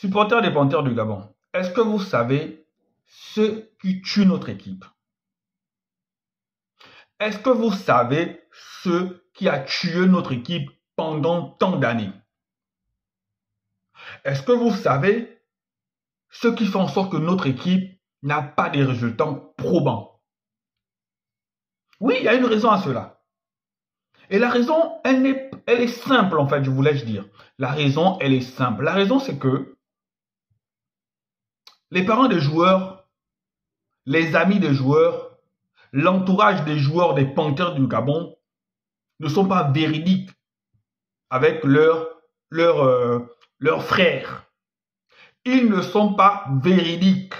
Supporters des Panthères du Gabon, est-ce que vous savez ce qui tue notre équipe? Est-ce que vous savez ce qui a tué notre équipe pendant tant d'années? Est-ce que vous savez ce qui fait en sorte que notre équipe n'a pas des résultats probants? Oui, il y a une raison à cela. Et la raison, elle est simple en fait, je voulais dire. La raison, elle est simple. La raison, c'est que les parents des joueurs, les amis des joueurs, l'entourage des joueurs des Panthères du Gabon ne sont pas véridiques avec leurs frères. Ils ne sont pas véridiques.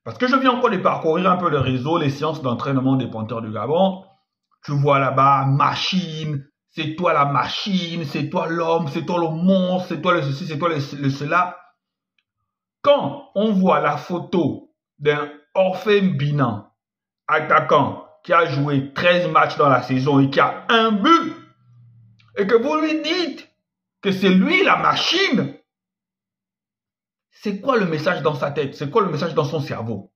Parce que je viens encore de parcourir un peu le réseau, les séances d'entraînement des Panthères du Gabon. Tu vois là-bas, machine, c'est toi la machine, c'est toi l'homme, c'est toi le monstre, c'est toi le ceci, c'est toi le cela. Quand on voit la photo d'un Orphée Binan, attaquant, qui a joué 13 matchs dans la saison et qui a un but, et que vous lui dites que c'est lui la machine, c'est quoi le message dans sa tête? C'est quoi le message dans son cerveau?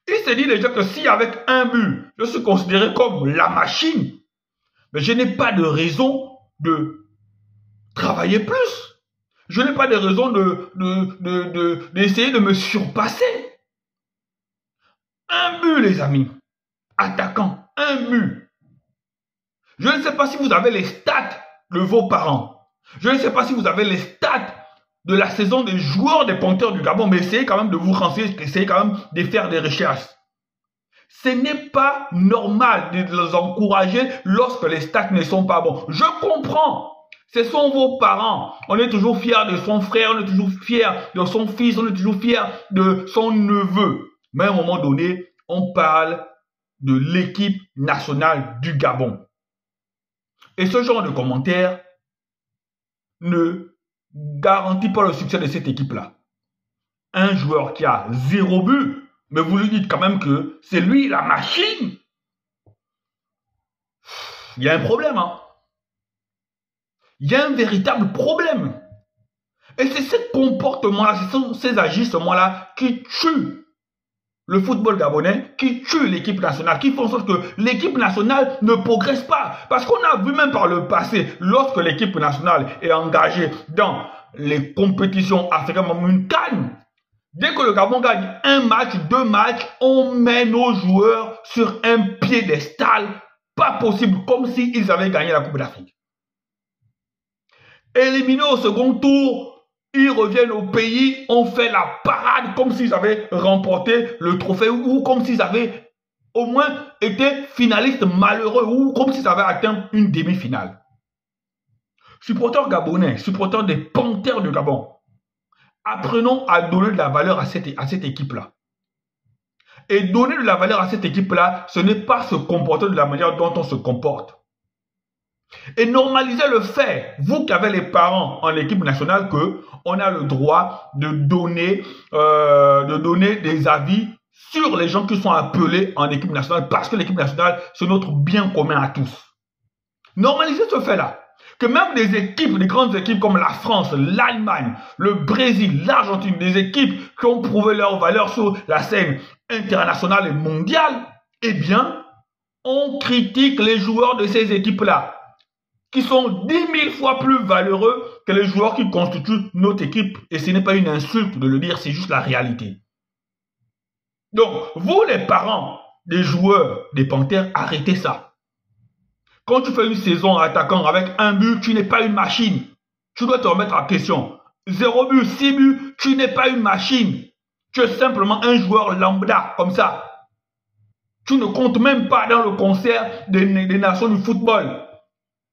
Il se dit déjà que si avec un but, je suis considéré comme la machine, mais je n'ai pas de raison de travailler plus. Je n'ai pas de raison d'essayer de me surpasser. Un but, les amis. Attaquant, un but. Je ne sais pas si vous avez les stats de vos parents. Je ne sais pas si vous avez les stats de la saison des joueurs des Panthères du Gabon, mais essayez quand même de vous renseigner, essayez quand même de faire des recherches. Ce n'est pas normal de les encourager lorsque les stats ne sont pas bons. Je comprends. Ce sont vos parents. On est toujours fier de son frère, on est toujours fier de son fils, on est toujours fier de son neveu. Mais à un moment donné, on parle de l'équipe nationale du Gabon. Et ce genre de commentaire ne garantit pas le succès de cette équipe-là. Un joueur qui a 0 but, mais vous lui dites quand même que c'est lui la machine. Il y a un problème, hein. Il y a un véritable problème. Et c'est ce comportement-là, ces agissements-là qui tuent le football gabonais, qui tuent l'équipe nationale, qui font en sorte que l'équipe nationale ne progresse pas. Parce qu'on a vu même par le passé, lorsque l'équipe nationale est engagée dans les compétitions africaines, comme une CAN, dès que le Gabon gagne un match, 2 matchs, on met nos joueurs sur un piédestal, pas possible, comme s'ils avaient gagné la Coupe d'Afrique. Éliminés au second tour, ils reviennent au pays, on fait la parade comme s'ils avaient remporté le trophée ou comme s'ils avaient au moins été finalistes malheureux ou comme s'ils avaient atteint une demi-finale. Supporters gabonais, supporters des Panthères du Gabon, apprenons à donner de la valeur à cette équipe-là. Et donner de la valeur à cette équipe-là, ce n'est pas se comporter de la manière dont on se comporte. Et normaliser le fait, vous qui avez les parents en équipe nationale, que on a le droit de donner des avis sur les gens qui sont appelés en équipe nationale, parce que l'équipe nationale, c'est notre bien commun à tous. Normaliser ce fait-là. Que même des équipes, des grandes équipes comme la France, l'Allemagne, le Brésil, l'Argentine, des équipes qui ont prouvé leur valeur sur la scène internationale et mondiale, eh bien, on critique les joueurs de ces équipes-là, qui sont 10 000 fois plus valeureux que les joueurs qui constituent notre équipe. Et ce n'est pas une insulte de le dire, c'est juste la réalité. Donc, vous les parents des joueurs des Panthères, arrêtez ça. Quand tu fais une saison attaquant avec un but, tu n'es pas une machine. Tu dois te remettre en question. 0 but, 6 buts, tu n'es pas une machine. Tu es simplement un joueur lambda, comme ça. Tu ne comptes même pas dans le concert des nations du football.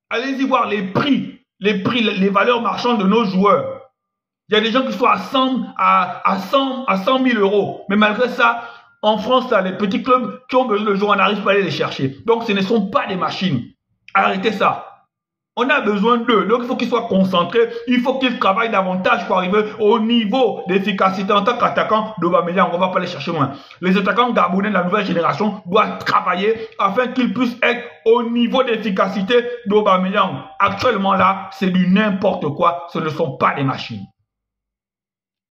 Allez-y voir les prix, les valeurs marchandes de nos joueurs. Il y a des gens qui sont à 100 000 euros. Mais malgré ça, en France, les petits clubs qui ont besoin de jouer, on n'arrive pas à aller les chercher. Donc, ce ne sont pas des machines. Arrêtez ça. On a besoin d'eux. Donc, il faut qu'ils soient concentrés. Il faut qu'ils travaillent davantage pour arriver au niveau d'efficacité en tant qu'attaquant d'Aubameyang. On ne va pas les chercher loin. Les attaquants gabonais de la nouvelle génération doivent travailler afin qu'ils puissent être au niveau d'efficacité d'Aubameyang. Actuellement, là, c'est du n'importe quoi. Ce ne sont pas des machines.